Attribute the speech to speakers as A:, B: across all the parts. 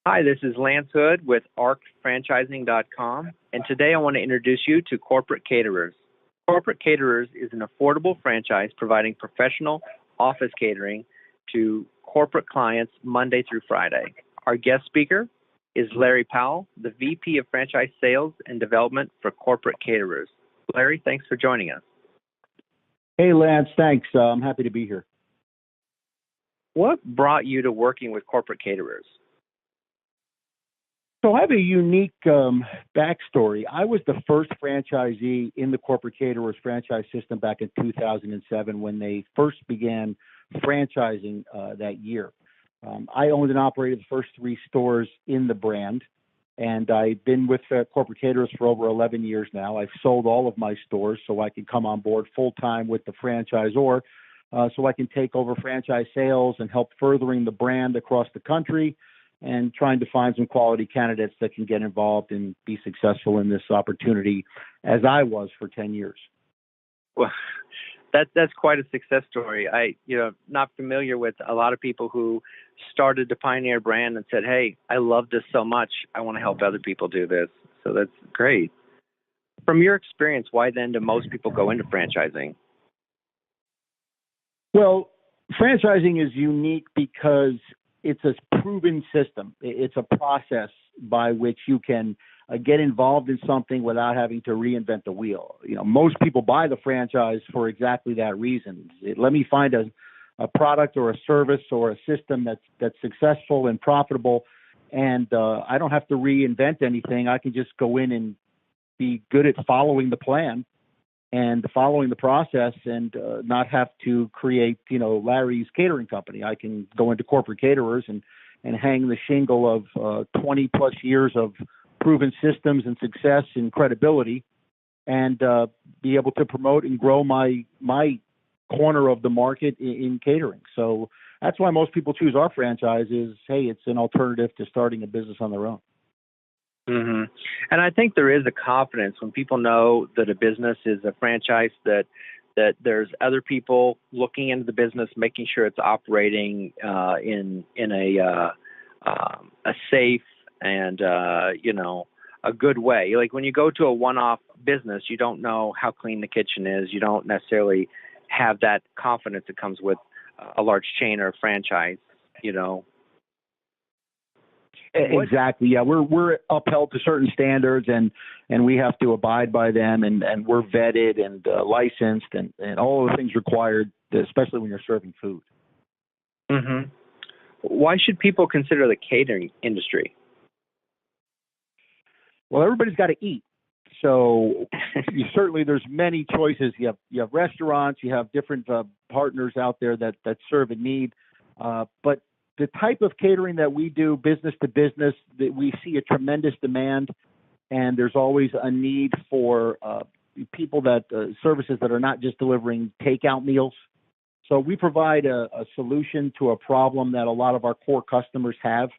A: Hi, this is Lance Hood with ArcFranchising.com, and today I want to introduce you to Corporate Caterers. Corporate Caterers is an affordable franchise providing professional office catering to corporate clients Monday through Friday. Our guest speaker is Larry Powell, the VP of Franchise Sales and Development for Corporate Caterers. Larry, thanks for joining us.
B: Hey, Lance, thanks. I'm happy to be here.
A: What brought you to working with Corporate Caterers?
B: So I have a unique backstory. I was the first franchisee in the Corporate Caterers franchise system back in 2007 when they first began franchising that year. I owned and operated the first 3 stores in the brand, and I've been with Corporate Caterers for over 11 years now. I've sold all of my stores so I can come on board full-time with the franchisor so I can take over franchise sales and help furthering the brand across the country and trying to find some quality candidates that can get involved and be successful in this opportunity as I was for 10 years.
A: Well, that's quite a success story. Not familiar with a lot of people who started the Pioneer brand and said, hey, I love this so much, I want to help other people do this. So that's great. From your experience, why then do most people go into franchising?
B: Well, franchising is unique because it's a proven system. It's a process by which you can get involved in something without having to reinvent the wheel. Most people buy the franchise for exactly that reason. Let me find a product or a service or a system that's successful and profitable, and I don't have to reinvent anything. I can just go in and be good at following the plan and following the process and not have to create, Larry's catering company. I can go into Corporate Caterers and hang the shingle of 20 plus years of proven systems and success and credibility and be able to promote and grow my corner of the market in catering. So that's why most people choose our franchise is, hey, it's an alternative to starting a business on their own.
A: Mm-hmm. And I think there is a confidence when people know that a business is a franchise, that there's other people looking into the business, making sure it's operating in a safe and a good way. Like when you go to a one-off business, you don't know how clean the kitchen is. You don't necessarily have that confidence that comes with a large chain or a franchise.
B: Exactly. Yeah, we're upheld to certain standards, and we have to abide by them, and we're vetted and licensed, and all of the things required, especially when you're serving food.
A: Mm-hmm. Why should people consider the catering industry?
B: Well, everybody's got to eat, so certainly there's many choices. You have restaurants, you have different partners out there that serve a need, but the type of catering that we do, business to business, that we see a tremendous demand, and there's always a need for people services that are not just delivering takeout meals. So we provide a solution to a problem that a lot of our core customers have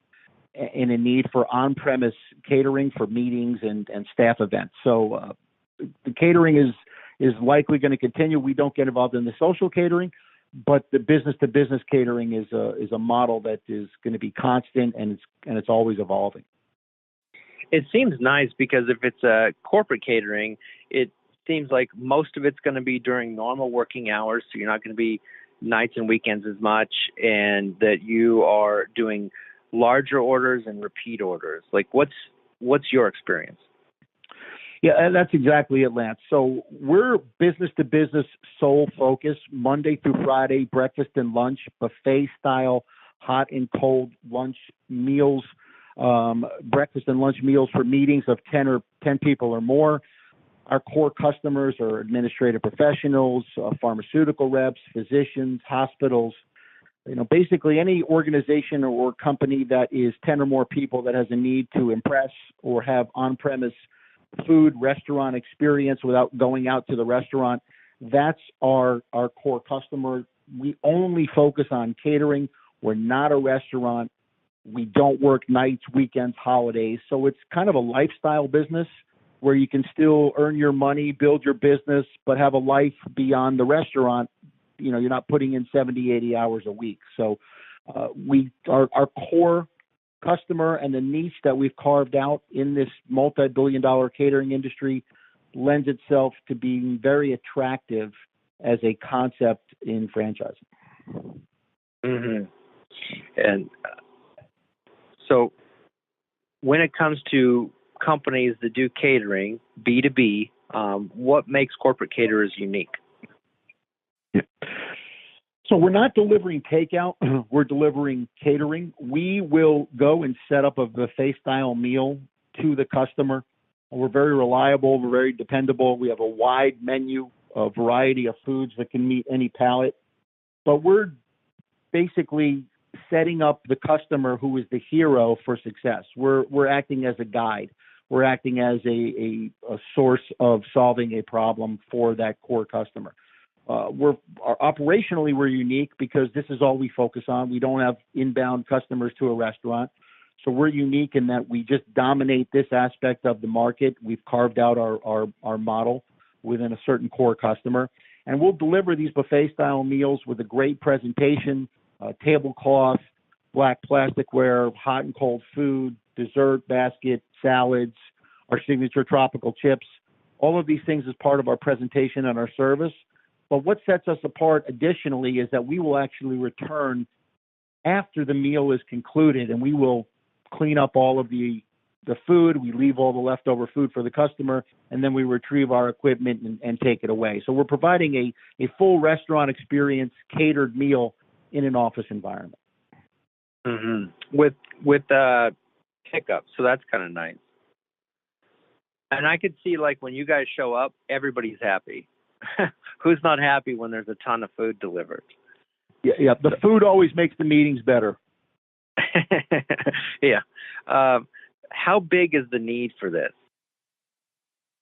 B: in a need for on-premise catering for meetings and staff events. So the catering is likely going to continue. We don't get involved in the social catering, but the business-to-business catering is a model that is going to be constant, and it's always evolving.
A: It seems nice because if it's a corporate catering, it seems like most of it's going to be during normal working hours, so you're not going to be nights and weekends as much, and that you are doing larger orders and repeat orders. Like, what's your experience?
B: Yeah, that's exactly it, Lance. So we're business-to-business sole focus, Monday through Friday, breakfast and lunch, buffet style, hot and cold lunch meals, breakfast and lunch meals for meetings of 10 people or more. Our core customers are administrative professionals, pharmaceutical reps, physicians, hospitals, basically any organization or company that is 10 or more people that has a need to impress or have on-premise food restaurant experience without going out to the restaurant. That's our core customer. We only focus on catering. We're not a restaurant. We don't work nights, weekends, holidays. So it's kind of a lifestyle business where you can still earn your money, build your business, but have a life beyond the restaurant. You're not putting in 70, 80 hours a week. So our core customer and the niche that we've carved out in this multi-billion-dollar catering industry lends itself to being very attractive as a concept in franchising.
A: Mm-hmm. And so when it comes to companies that do catering, B2B, what makes Corporate Caterers unique?
B: Yeah. So we're not delivering takeout. We're delivering catering. We will go and set up a buffet-style meal to the customer. We're very reliable. We're very dependable. We have a wide menu, a variety of foods that can meet any palate. But we're basically setting up the customer who is the hero for success. We're acting as a guide. We're acting as a source of solving a problem for that core customer. Operationally, we're unique because this is all we focus on. We don't have inbound customers to a restaurant. So we're unique in that we just dominate this aspect of the market. We've carved out our model within a certain core customer. And we'll deliver these buffet-style meals with a great presentation, tablecloth, black plasticware, hot and cold food, dessert basket, salads, our signature tropical chips. All of these things as part of our presentation and our service. But what sets us apart additionally is that we will actually return after the meal is concluded, and we will clean up all of the food. We leave all the leftover food for the customer, and then we retrieve our equipment and take it away. So we're providing a full restaurant experience, catered meal in an office environment.
A: Mm-hmm. With pickup, so that's kind of nice. And I could see, like, when you guys show up, everybody's happy. Who's not happy when there's a ton of food delivered?
B: Yeah. The food always makes the meetings better.
A: Yeah. How big is the need for this?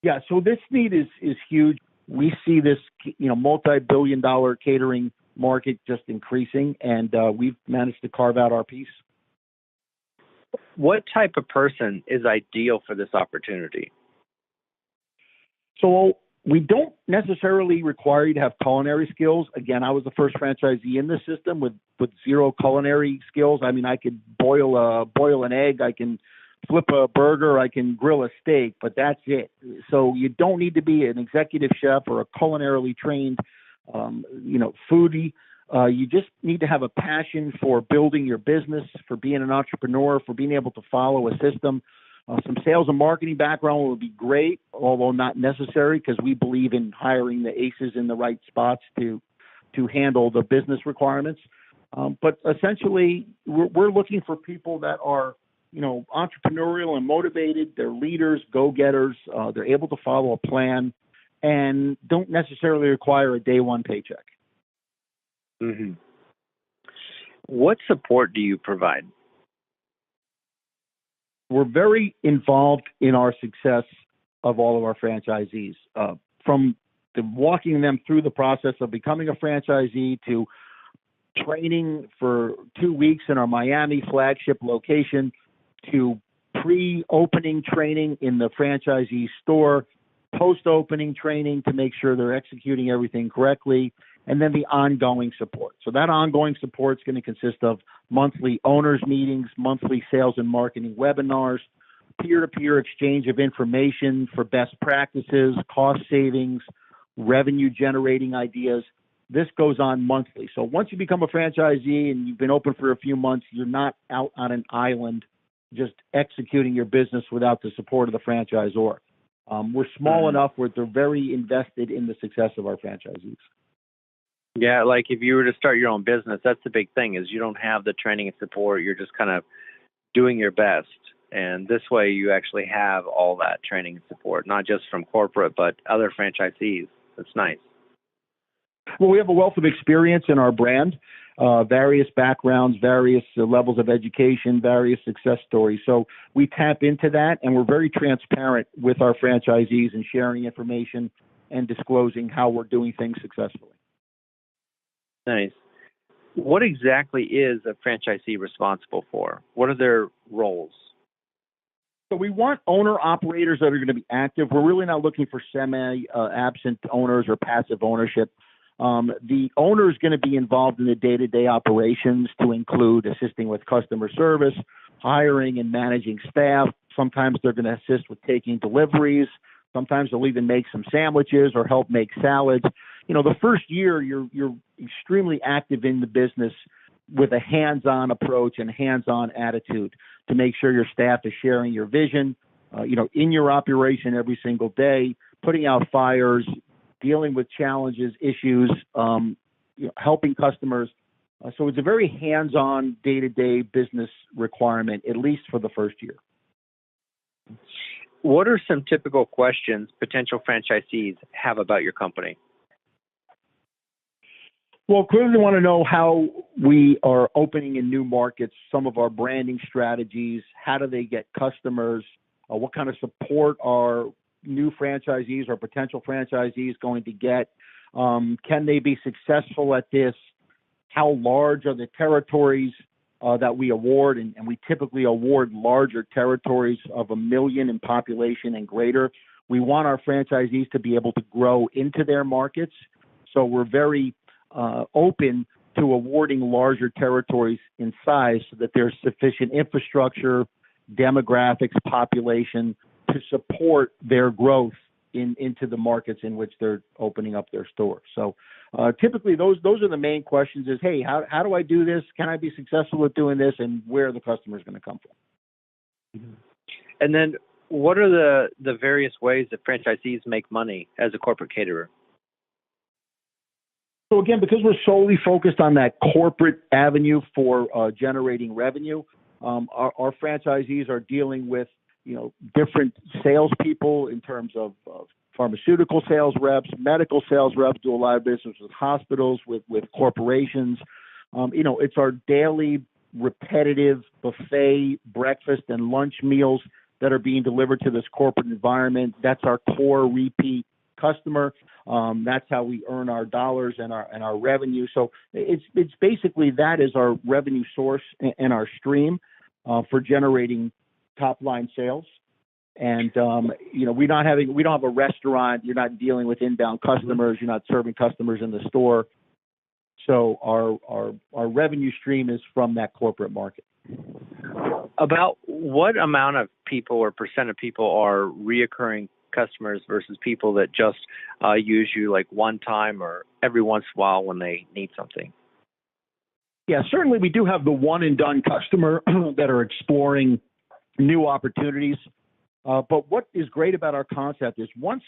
B: Yeah. So this need is huge. We see this, multi-billion-dollar catering market just increasing, and we've managed to carve out our piece.
A: What type of person is ideal for this opportunity?
B: So we don't necessarily require you to have culinary skills. Again, I was the first franchisee in the system with zero culinary skills. I mean, I could boil an egg, I can flip a burger, I can grill a steak, but that's it. So you don't need to be an executive chef or a culinarily trained, foodie. You just need to have a passion for building your business, for being an entrepreneur, for being able to follow a system. Some sales and marketing background would be great, although not necessary, because we believe in hiring the aces in the right spots to handle the business requirements. But essentially, we're looking for people that are, entrepreneurial and motivated. They're leaders, go-getters. They're able to follow a plan and don't necessarily require a day one paycheck.
A: Mm-hmm. What support do you provide?
B: We're very involved in our success of all of our franchisees, from walking them through the process of becoming a franchisee to training for 2 weeks in our Miami flagship location, to pre-opening training in the franchisee store, post-opening training to make sure they're executing everything correctly, and then the ongoing support. So that ongoing support is going to consist of monthly owners meetings, monthly sales and marketing webinars, peer-to-peer exchange of information for best practices, cost savings, revenue generating ideas. This goes on monthly. So once you become a franchisee and you've been open for a few months, you're not out on an island just executing your business without the support of the franchisor. We're small enough where they're very invested in the success of our franchisees.
A: Yeah, like if you were to start your own business, that's the big thing is you don't have the training and support. You're just kind of doing your best. And this way you actually have all that training and support, not just from corporate, but other franchisees. That's nice.
B: Well, we have a wealth of experience in our brand, various backgrounds, various levels of education, various success stories. So we tap into that, and we're very transparent with our franchisees and sharing information and disclosing how we're doing things successfully.
A: Nice. What exactly is a franchisee responsible for? What are their roles?
B: So we want owner-operators that are going to be active. We're really not looking for semi-absent owners or passive ownership. The owner is going to be involved in the day-to-day operations to include assisting with customer service, hiring and managing staff. Sometimes they're going to assist with taking deliveries. Sometimes they'll even make some sandwiches or help make salads. The first year you're extremely active in the business with a hands-on approach and hands-on attitude to make sure your staff is sharing your vision, in your operation every single day, putting out fires, dealing with challenges, issues, helping customers. So it's a very hands-on day-to-day business requirement, at least for the first year.
A: What are some typical questions potential franchisees have about your company?
B: Well, clearly they want to know how we are opening in new markets, some of our branding strategies, how do they get customers, what kind of support are new franchisees or potential franchisees going to get, can they be successful at this, how large are the territories that we award, and we typically award larger territories of 1 million in population and greater. We want our franchisees to be able to grow into their markets, so we're very open to awarding larger territories in size so that there's sufficient infrastructure, demographics, population to support their growth into the markets in which they're opening up their stores. So typically those are the main questions is, hey, how do I do this? Can I be successful at doing this? And where are the customers going to come from?
A: And then what are the various ways that franchisees make money as a corporate caterer?
B: So again, because we're solely focused on that corporate avenue for generating revenue, our franchisees are dealing with different salespeople in terms of pharmaceutical sales reps, medical sales reps, do a lot of business with hospitals, with corporations. It's our daily repetitive buffet breakfast and lunch meals that are being delivered to this corporate environment. That's our core repeat customer. That's how we earn our dollars and our revenue. So it's basically that is our revenue source and our stream for generating top line sales. And we don't have a restaurant. You're not dealing with inbound customers. You're not serving customers in the store. So our revenue stream is from that corporate market.
A: About what amount of people or percent of people are reoccurring customers versus people that just use you like one time or every once in a while when they need something?
B: Yeah, certainly we do have the one and done customer that are exploring new opportunities. But what is great about our concept is once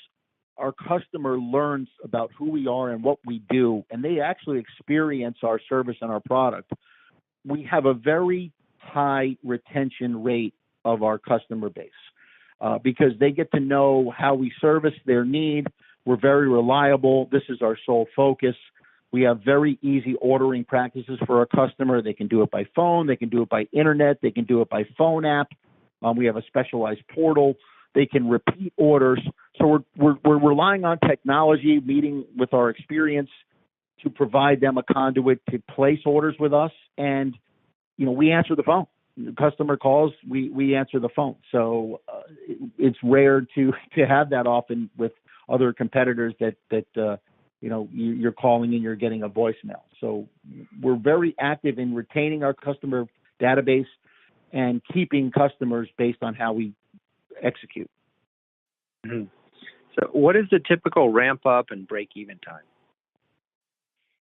B: our customer learns about who we are and what we do, and they actually experience our service and our product, we have a very high retention rate of our customer base because they get to know how we service their need. We're very reliable. This is our sole focus. We have very easy ordering practices for our customer. They can do it by phone. They can do it by internet. They can do it by phone app. We have a specialized portal. They can repeat orders. So we're relying on technology, meeting with our experience to provide them a conduit to place orders with us. And, we answer the phone. The customer calls, we answer the phone. So it's rare to have that often with other competitors that you're calling and you're getting a voicemail. So we're very active in retaining our customer database and keeping customers based on how we execute.
A: Mm-hmm. So what is the typical ramp up and break even time?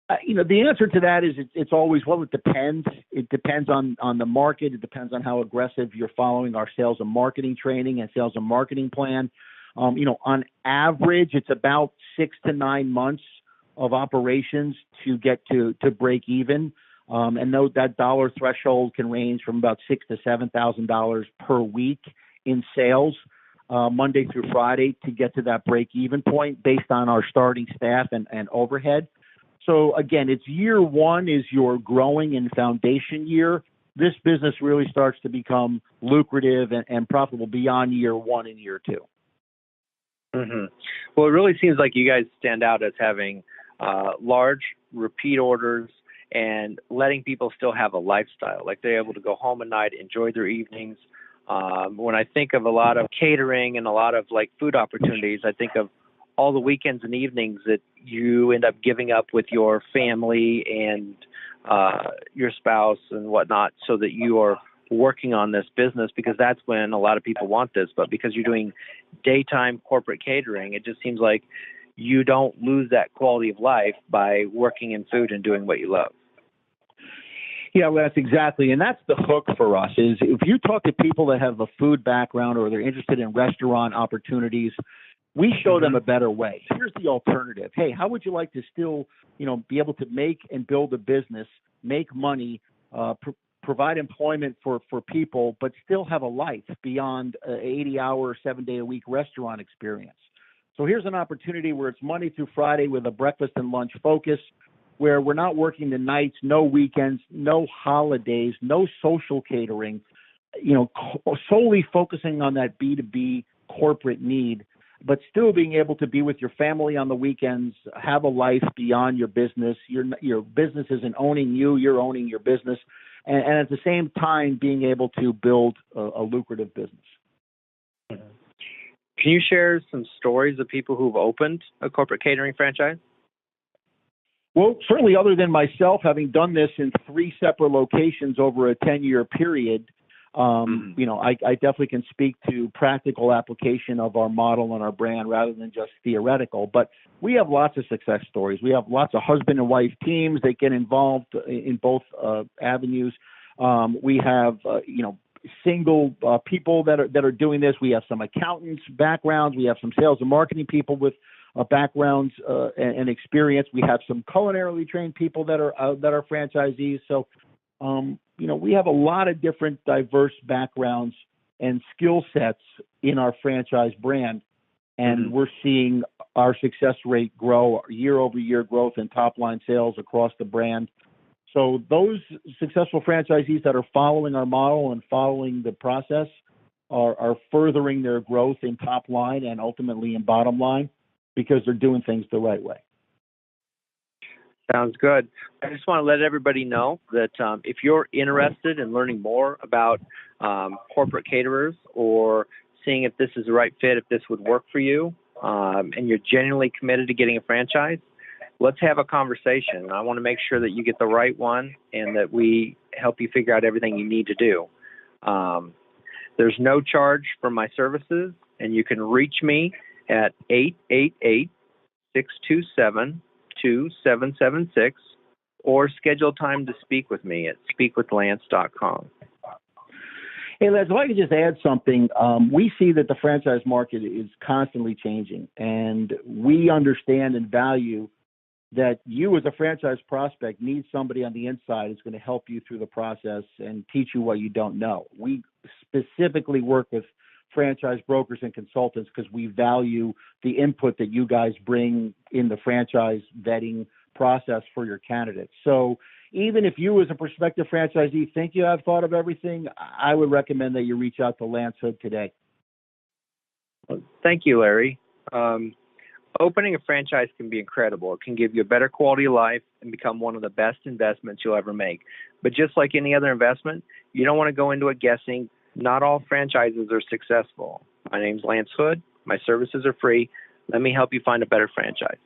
B: The answer to that is it's always, it depends. It depends on the market. It depends on how aggressive you're following our sales and marketing training and sales and marketing plan. On average, it's about 6 to 9 months of operations to get to break even. And that dollar threshold can range from about $6,000 to $7,000 per week in sales, Monday through Friday, to get to that break even point based on our starting staff and overhead. So again, it's year one is your growing and foundation year. This business really starts to become lucrative and profitable beyond year one and year two.
A: Mm-hmm. Well, it really seems like you guys stand out as having large repeat orders and letting people still have a lifestyle, like they're able to go home at night, enjoy their evenings. When I think of a lot of catering and a lot of like food opportunities, I think of all the weekends and evenings that you end up giving up with your family and your spouse and whatnot, so that you are working on this business, because that's when a lot of people want this. But because you're doing daytime corporate catering, it just seems like you don't lose that quality of life by working in food and doing what you love.
B: Yeah, well, that's exactly, and that's the hook for us, is if you talk to people that have a food background or they're interested in restaurant opportunities, we show them a better way. Here's the alternative. Hey, how would you like to still, be able to make and build a business, make money, provide employment for people, but still have a life beyond an 80-hour, 7-day-a-week restaurant experience? So here's an opportunity where it's Monday through Friday with a breakfast and lunch focus, where we're not working the nights, no weekends, no holidays, no social catering, solely focusing on that B2B corporate need, but still being able to be with your family on the weekends, have a life beyond your business. Your business isn't owning you, you're owning your business, and at the same time being able to build a lucrative business.
A: Can you share some stories of people who've opened a corporate catering franchise?
B: Well, certainly, other than myself, having done this in 3 separate locations over a 10-year period, I definitely can speak to practical application of our model and our brand rather than just theoretical. But we have lots of success stories. We have lots of husband and wife teams that get involved in both avenues. We have, single people that are doing this. We have some accountants backgrounds. We have some sales and marketing people with backgrounds and experience. We have some culinarily trained people that are franchisees. So, we have a lot of different diverse backgrounds and skill sets in our franchise brand, and we're seeing our success rate grow, year-over-year growth in top-line sales across the brand. So those successful franchisees that are following our model and following the process are furthering their growth in top line and ultimately in bottom line, because they're doing things the right way.
A: Sounds good. I just want to let everybody know that if you're interested in learning more about corporate caterers, or seeing if this is the right fit, if this would work for you, and you're genuinely committed to getting a franchise, let's have a conversation. I want to make sure that you get the right one and that we help you figure out everything you need to do. There's no charge for my services, and you can reach me at 888-627-2776 or schedule time to speak with me at speakwithlance.com.
B: Hey, Les, if I could just add something, we see that the franchise market is constantly changing, and we understand and value that you as a franchise prospect need somebody on the inside who's going to help you through the process and teach you what you don't know. We specifically work with franchise brokers and consultants because we value the input that you guys bring in the franchise vetting process for your candidates. So even if you as a prospective franchisee think you have thought of everything, I would recommend that you reach out to Lance Hood today.
A: Well, thank you, Larry. Opening a franchise can be incredible. It can give you a better quality of life and become one of the best investments you'll ever make. But just like any other investment, you don't want to go into it guessing. Not all franchises are successful. My name's Lance Hood. My services are free. Let me help you find a better franchise.